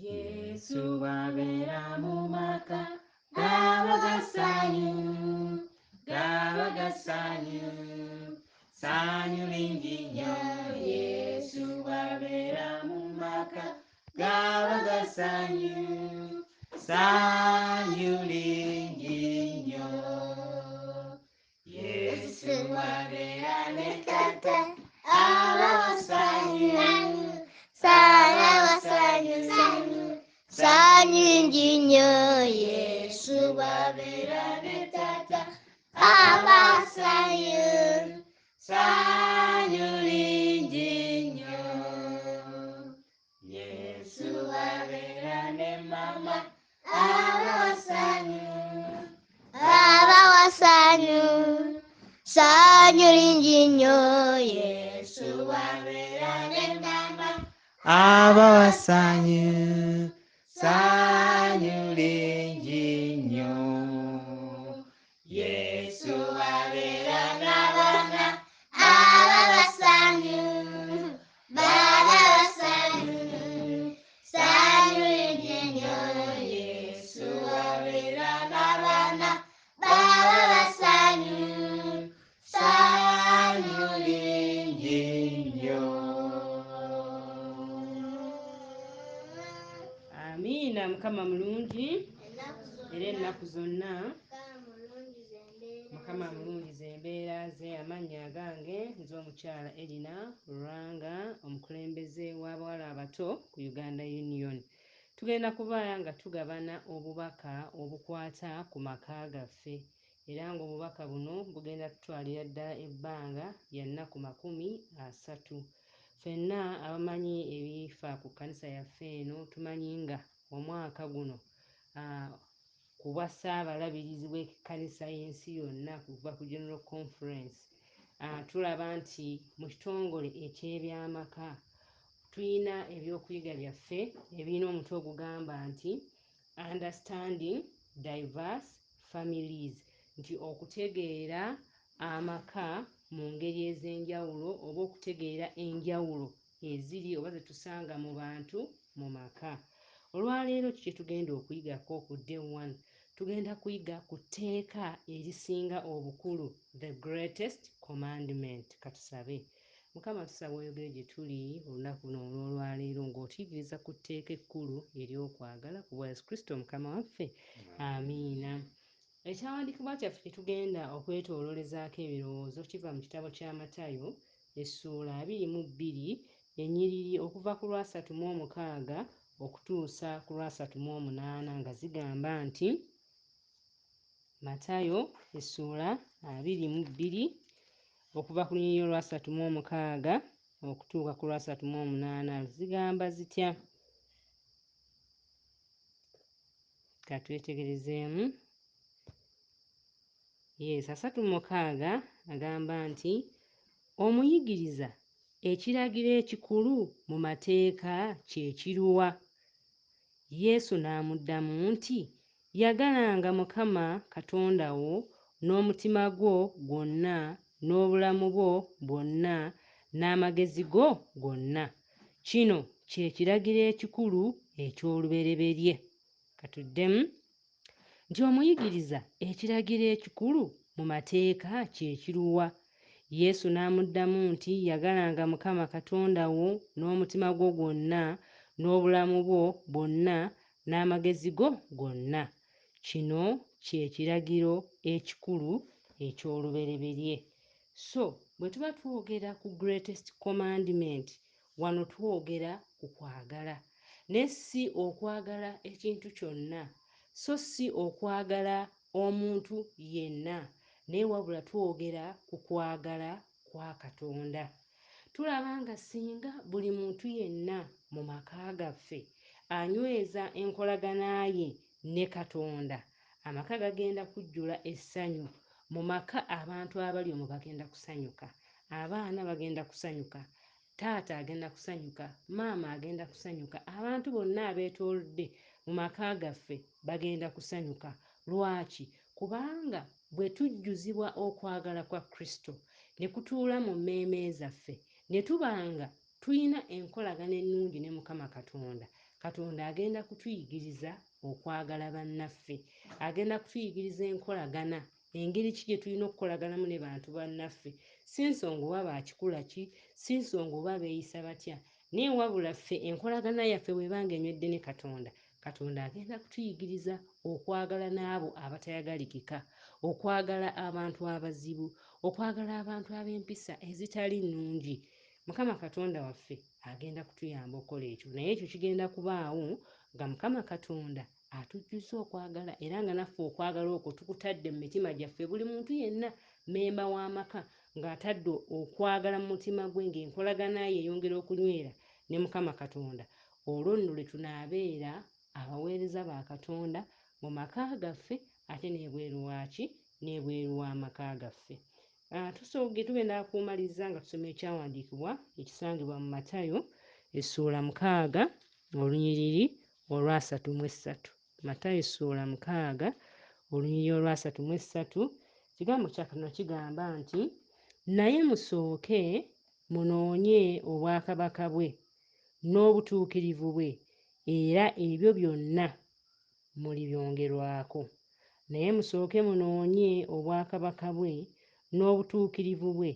Yesu wabeera mu maka gaba gasanyu, gaba gasanyu, sanyu lingi nnyo. Yesu wabeera mu maka gaba gasanyu, sanyu lingi nnyo. Yesu wabeera ne Tata abawasanyu, sana wasanyu, sanyu lingi nnyo. Yesu wabeera ne Tata abawasanyu, sanyu lingi nnyo. Yesu wabeera ne Mama abawasanyu, abawasanyu, sanyu lingi nnyo. Yesu wabeera ne Mama abawasanyu, sanyu lingi nnyo. Yesu wabeera n'abaana abawasanyu, bawasanyu, sanyu lingi nnyo. Yesu wabeera n'abaana bawasanyu, sanyu lingi nnyo. Amiina. Mukama mulungi era ennaku zonna Mukama mulungiza embeera ze. Amannya agange nze omukyala Erina Luranga, omukulembeze w'abawala abato ku Uganda Union. Tugenda kuba nga tugabana obubaka obukwata ku maka gaffe era ng'obubaka buno bugenda tutwalira ddala ebbanga lya nnaku 30. Ffenna abamanyi ebifa ku kkanisa yaffe eno tumanyi nga omwaka guno ku bwa Ssaabalabirizi w'ekkanisa y'ensi yonna kuva ku General Conference, tulaba nti mu kitongole eky'ebyamaka tulina ebyokuyiga byaffe ebirina omutwe ogugamba nti Understanding Diverse Families, nti okutegeera amaka mu ngeri ez'enjawulo oba okutegeera enjawulo eziri oba zetusanga mu bantu mu maka. Olwaleero kye tugenda okuyigako ku day 1, tugenda kuyiga ku tteeka erisinga obukulu, the greatest commandment. Katusabe. Mukama tusaba oyogere gye tuli olunaku luno olwaleero ng'otuyigiriza ku tteeka ekkulu ery'okwagala ku bwa Yesu Kristo Mukama waffe. Amiina. Ekyawandiikibwa kyaffe kye tugenda okwetooloolezaako ebirowoozo kiva mu kitabo kya Matayo essuula 22 ennyiriri okuva ku lwa 36 okutuusa ku lwa 38 nga zigamba nti Matayo essuula 22 okuva ku lunyiriri olwa 36 okutuuka ku lwa 38 zigamba zitya? Katwetegerezeemu. 36 agamba nti omuyigiriza ekiragiro ekikulu mu mateeka kye kiruwa? Yesu n'amuddamu nti yagalanga Mukama Katonda wo n'omutima gwo gwonna n'obulamu bwo bwonna n'amagezi go gonna. Kino kye kiragiro ekikulu eky'olubereberye. Katuddemu nti omuyigiriza ekiragiro ekikulu mu mateeka kye kiruwa? Yesu n'amuddamu nti yagalanga Mukama Katonda wo n'omutima gwo gwonna n'obulamu bwo bwonna n'amagezi go gonna. Kino kye kiragiro ekikulu eky'olubereberye. So bwe tuba twogera ku greatest commandment, wano twogera ku kwagala, naye si okwagala ekintu kyonna, so si okwagala omuntu yenna, naye wabula twogera ku kwagala kwa Katonda. Tulaba nga singa buli muntu yenna mu maka gaffe anyweza enkolagana ye ne Katonda, amaka gagenda kujjula essanyu. Mu maka abantu abali omwo bagenda kusanyuka, abaana bagenda kusanyuka, taata agenda kusanyuka, maama agenda kusanyuka, abantu bonna abeetoolodde mu maka gaffe bagenda kusanyuka. Lwaki? Kubanga bwe tujjuzibwa okwagala kwa Kristo ne kutuula mu mmeeme zaffe, ne tuba nga tulina enkolagana ennungi ne Mukama Katonda, Katonda agenda kutuyigiriza okwagala bannaffe, agenda kutuyigiriza enkolagana, engeri ki gye tulina okukolaganamu ne bantu bannaffe, si nsonga oba bakikula ki, si nsonga oba beeyisa batya, naye wabula ffe enkolagana yaffe bw'ebanga enywedde ne Katonda, Katonda agenda kutuyigiriza okwagala n'abo abatayagalikika, okwagala abantu abazibu, okwagala abantu ab'empisa ezitali nnungi. Mukama Katonda waffe agenda kutuyamba okukola ekyo, naye ekyo kigenda kubaawo nga Mukama Katonda atujjuza okwagala, era nga naffe okwagala okwo tukutadde mu mitima gyaffe. Buli muntu yenna mmemba w'amaka ng'atadde okwagala mu mutima gwe, ng'enkolagana ye eyongera okunywera ne Mukama Katonda, olwo nno lwe tunaabeera abaweereza ba Katonda mu maka gaffe, ate n'ebweru waaki, n'ebweru w'amaka gaffe. Tugenda kumaliriza nga tusoma ekyawandiikibwa ekisangibwa mu Matayo essuula 6 olunyiriri olwa 33. Matayo essuula 6 olunyiriri olwa 33. Ekigambo kya Katonda kigamba nti, naye musooke munoonye obwakabaka bwe n'obutuukirivu bwe, era ebyo byonna mulibyongerwako. Naye musooke munoonye obwakabaka bwe n'obutuukirivu bwe,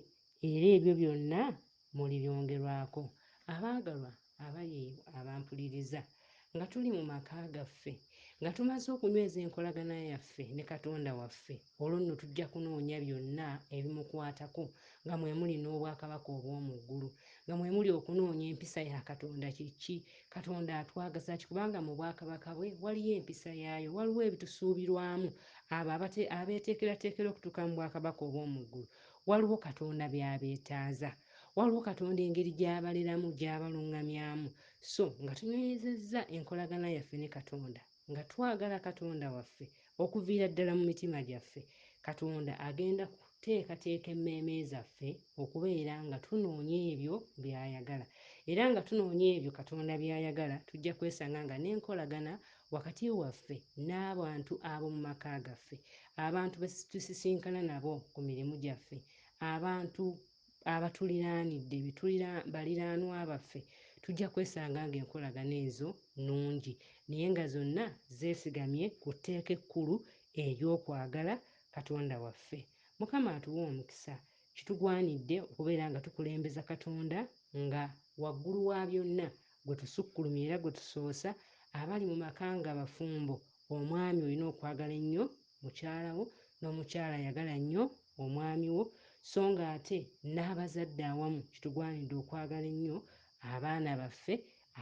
era ebyo byonna mulibyongerwako. Abaagalwa abali abampuliriza, nga tuli mu maka gaffe, nga tumaze okunyweza enkolagana yaffe ne Katonda waffe, olwo nno tujja kunoonya byonna ebimukwatako, nga mwe muli n'obwakabaka obw'omu ggulu, nga mwe muli okunoonya empisa ya Katonda kye ki, Katonda atwagaza ki, kubanga mu bwakabaka bwe waliyo empisa yaayo, waliwo ebitusuubirwamu abo abeeteekerateekera okutuuka mu bwakabaka obw'omu ggulu. Waliwo Katonda by'abeetaaza, waliwo Katonda engeri gy'abaleramu, gy'abaluŋŋamyamu. So nga tunywezezza enkolagana yaffe ne Katonda, nga twagala Katonda waffe okuviira ddala mu mitima gyaffe, Katonda agenda kuteekateeka emmeeme zaffe okubeera nga tunoonya ebyo by'ayagala. Era nga tunoonya ebyo Katonda by'ayagala, tujja kwesanga nga n'enkolagana wakati waffe n'abantu ab'omu maka gaffe, abantu be tusisinkana nabo ku mirimu gyaffe, abantu abatuliraanidde, baliraanwa baffe, tujja kwesanga ng'enkolagana ezo nnungi, naye nga zonna zeesigamye ku tteeka ekkulu ery'okwagala Katonda waffe. Mukama atuwe omukisa. Kitugwanidde okubeera nga tukulembeza Katonda, nga waggulu wa byonna gwe tusukkulumya era gwe tusoosa, abali mu maka nga bafumbo. Omwami olina okwagala ennyo mukyala wo, n'omukyala ayagala nnyo omwami wo, so ng'ate n'abazadde awamu kitugwanidde okwagala ennyo abaana baffe,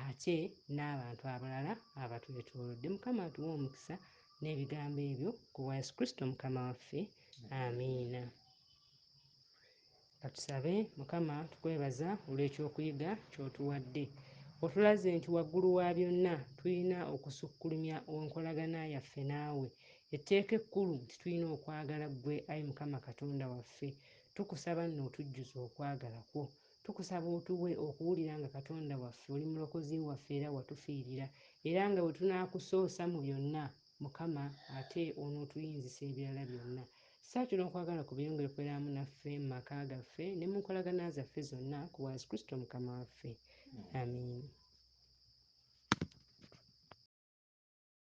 ate n'abantu abalala abatwetoolodde. Mukama atuwe omukisa n'ebigambo ebyo ku bwa Yesu Kristo Mukama waffe. Amiina. Katusabe. Mukama tukwebaza olw'ekyokuyiga ky'otuwadde. Otulaze nti waggulu wa byonna tulina okusukkulumya enkolagana yaffe naawe. Etteeka ekkulu nti tulina okwagala ggwe, Ayi Mukama Katonda waffe. Tukusaba nno otujjuze okwagala kwo. Tukusaba otuwe okuwulira nga Katonda waffe oli mulokozi waffe era watufiirira, era nga bwe tunaakusoosa mu byonna, Mukama ate onootuyinzisa ebirala byonna. Saakyo n'okwagala kubyongere kweramu naffe mu maka gaffe ne mu nkolagana zaffe zonna ku bwa Yesu Kristo Mukama waffe. Amiina.